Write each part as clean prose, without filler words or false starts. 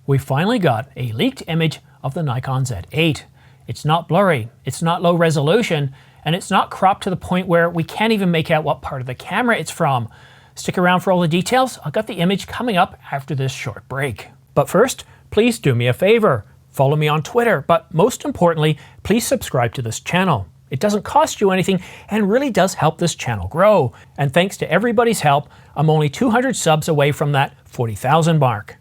We finally got a leaked image of the Nikon Z8. It's not blurry, it's not low resolution, and it's not cropped to the point where we can't even make out what part of the camera it's from. Stick around for all the details. I've got the image coming up after this short break. But first, please do me a favor. Follow me on Twitter, but most importantly, please subscribe to this channel. It doesn't cost you anything and really does help this channel grow. And thanks to everybody's help, I'm only 200 subs away from that 40,000 mark.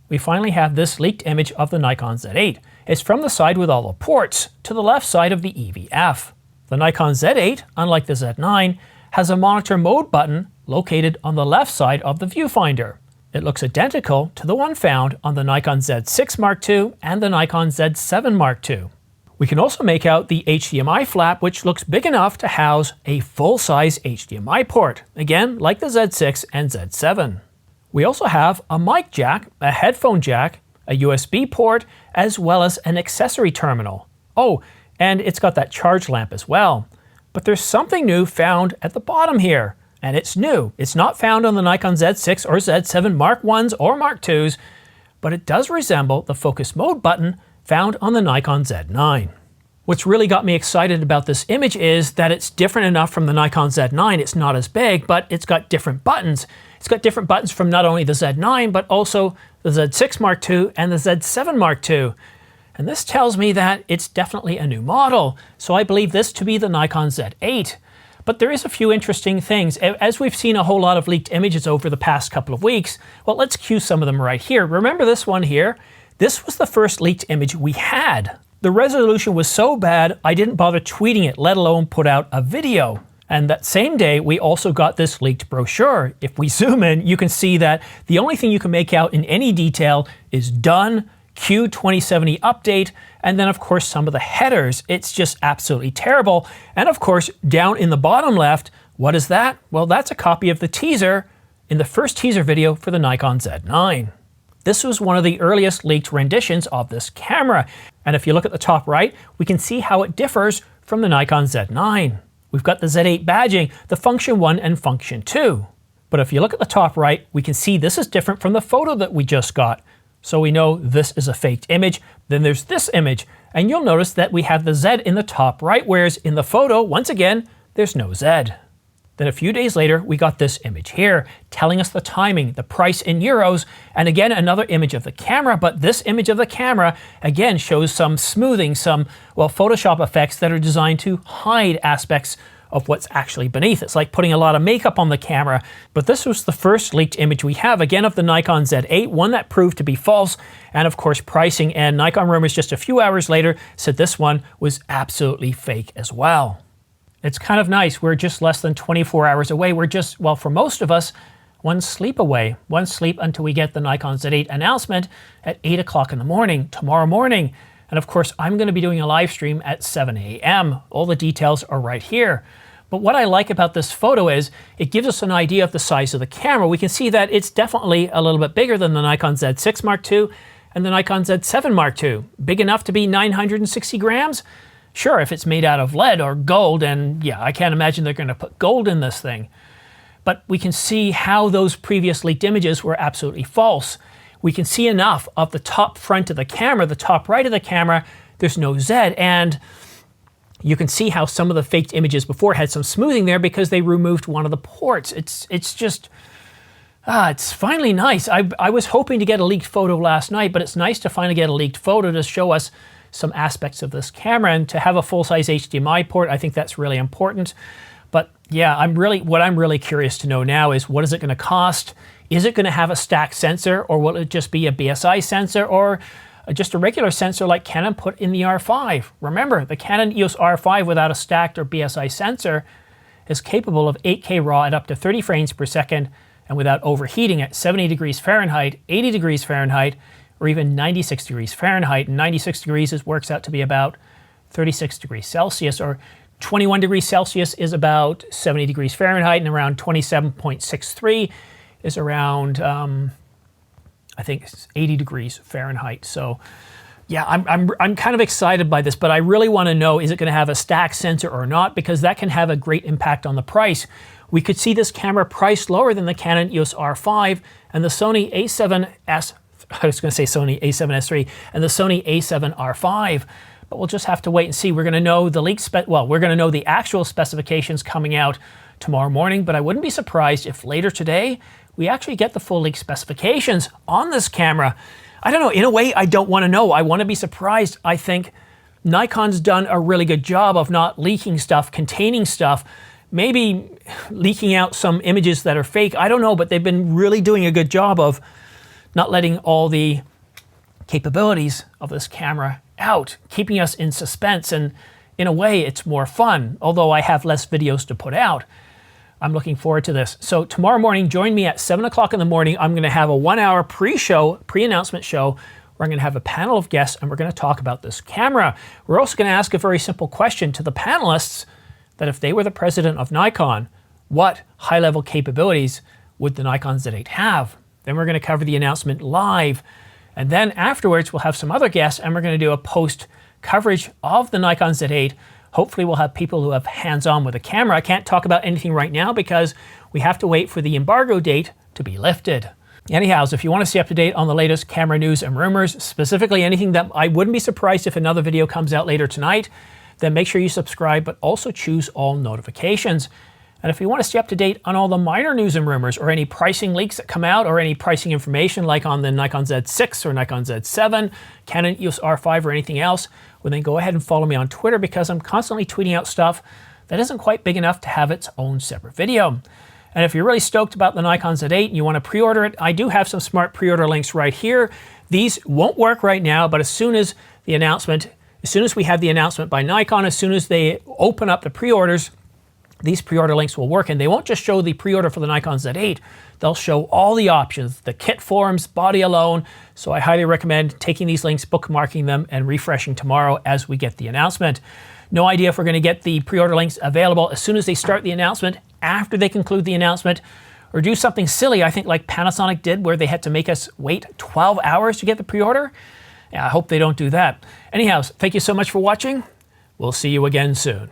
We finally have this leaked image of the Nikon Z8. It's from the side with all the ports, to the left side of the EVF. The Nikon Z8, unlike the Z9, has a monitor mode button located on the left side of the viewfinder. It looks identical to the one found on the Nikon Z6 Mark II and the Nikon Z7 Mark II. We can also make out the HDMI flap, which looks big enough to house a full-size HDMI port, again like the Z6 and Z7. We also have a mic jack, a headphone jack, a USB port, as well as an accessory terminal. Oh, and it's got that charge lamp as well. But there's something new found at the bottom here, and it's new. It's not found on the Nikon Z6 or Z7 Mark Is or Mark IIs, but it does resemble the focus mode button found on the Nikon Z9. What's really got me excited about this image is that it's different enough from the Nikon Z9. It's not as big, but it's got different buttons. It's got different buttons from not only the Z9, but also the Z6 Mark II and the Z7 Mark II. And this tells me that it's definitely a new model, so I believe this to be the Nikon Z8. But there is a few interesting things. As we've seen a whole lot of leaked images over the past couple of weeks, well, let's cue some of them right here. Remember this one here? This was the first leaked image we had. The resolution was so bad, I didn't bother tweeting it, let alone put out a video. And that same day, we also got this leaked brochure. If we zoom in, you can see that the only thing you can make out in any detail is done, Q2070 update, and then of course some of the headers. It's just absolutely terrible. And of course, down in the bottom left, what is that? Well, that's a copy of the teaser in the first teaser video for the Nikon Z9. This was one of the earliest leaked renditions of this camera. And if you look at the top right, we can see how it differs from the Nikon Z9. We've got the Z8 badging, the Function 1 and Function 2. But if you look at the top right, we can see this is different from the photo that we just got. So we know this is a faked image. Then there's this image, and you'll notice that we have the Z in the top right, whereas in the photo, once again, there's no Z. Then a few days later, we got this image here, telling us the timing, the price in euros, and again, another image of the camera, but this image of the camera, again, shows some smoothing, some, well, Photoshop effects that are designed to hide aspects of what's actually beneath. It's like putting a lot of makeup on the camera, but this was the first leaked image we have, again, of the Nikon Z8, one that proved to be false, and of course, pricing, and Nikon Rumors just a few hours later said this one was absolutely fake as well. It's kind of nice. We're just less than 24 hours away. We're just, well, for most of us, one sleep away. One sleep until we get the Nikon Z8 announcement at 8 o'clock in the morning, tomorrow morning. And of course, I'm going to be doing a live stream at 7 a.m. All the details are right here. But what I like about this photo is it gives us an idea of the size of the camera. We can see that it's definitely a little bit bigger than the Nikon Z6 Mark II and the Nikon Z7 Mark II. Big enough to be 960 grams? Sure, if it's made out of lead or gold, and yeah, I can't imagine they're going to put gold in this thing. But we can see how those previous leaked images were absolutely false. We can see enough of the top front of the camera, the top right of the camera, there's no Z, and you can see how some of the faked images before had some smoothing there because they removed one of the ports. It's just, it's finally nice. I was hoping to get a leaked photo last night, but it's nice to finally get a leaked photo to show us some aspects of this camera, and to have a full-size HDMI port, I think that's really important. But yeah, what I'm really curious to know now is what is it going to cost? Is it going to have a stacked sensor, or will it just be a BSI sensor, or just a regular sensor like Canon put in the R5? Remember, the Canon EOS R5 without a stacked or BSI sensor is capable of 8K RAW at up to 30 frames per second, and without overheating at 70 degrees Fahrenheit, 80 degrees Fahrenheit, or even 96 degrees Fahrenheit. And 96 degrees works out to be about 36 degrees Celsius, or 21 degrees Celsius is about 70 degrees Fahrenheit, and around 27.63 is around, I think, 80 degrees Fahrenheit. So yeah, I'm kind of excited by this, but I really want to know, is it going to have a stack sensor or not? Because that can have a great impact on the price. We could see this camera priced lower than the Canon EOS R5 and the Sony A7S I was going to say Sony a7S III and the Sony a7R5. But we'll just have to wait and see. We're going to know the we're going to know the actual specifications coming out tomorrow morning, but I wouldn't be surprised if later today we actually get the full leak specifications on this camera. I don't know, in a way I don't want to know. I want to be surprised. I think Nikon's done a really good job of not leaking stuff, containing stuff, maybe leaking out some images that are fake. I don't know, but they've been really doing a good job of not letting all the capabilities of this camera out, keeping us in suspense, and in a way it's more fun, although I have less videos to put out. I'm looking forward to this. So tomorrow morning, join me at 7 o'clock in the morning. I'm going to have a 1-hour pre-announcement show where I'm going to have a panel of guests and we're going to talk about this camera. We're also going to ask a very simple question to the panelists, that if they were the president of Nikon, what high-level capabilities would the Nikon Z8 have? Then we're going to cover the announcement live. And then afterwards, we'll have some other guests and we're going to do a post coverage of the Nikon Z8. Hopefully we'll have people who have hands-on with the camera. I can't talk about anything right now because we have to wait for the embargo date to be lifted. Anyhow, if you want to stay up to date on the latest camera news and rumors, specifically anything that I wouldn't be surprised if another video comes out later tonight, then make sure you subscribe, but also choose all notifications. And if you want to stay up to date on all the minor news and rumors or any pricing leaks that come out or any pricing information like on the Nikon Z6 or Nikon Z7, Canon EOS R5 or anything else, well then go ahead and follow me on Twitter because I'm constantly tweeting out stuff that isn't quite big enough to have its own separate video. And if you're really stoked about the Nikon Z8 and you want to pre-order it, I do have some smart pre-order links right here. These won't work right now, but as soon as we have the announcement by Nikon, as soon as they open up the pre-orders, these pre-order links will work, and they won't just show the pre-order for the Nikon Z8, they'll show all the options, the kit forms, body alone. So I highly recommend taking these links, bookmarking them, and refreshing tomorrow as we get the announcement. No idea if we're going to get the pre-order links available as soon as they start the announcement, after they conclude the announcement, or do something silly, I think like Panasonic did, where they had to make us wait 12 hours to get the pre-order. Yeah, I hope they don't do that. Anyhow, thank you so much for watching. We'll see you again soon.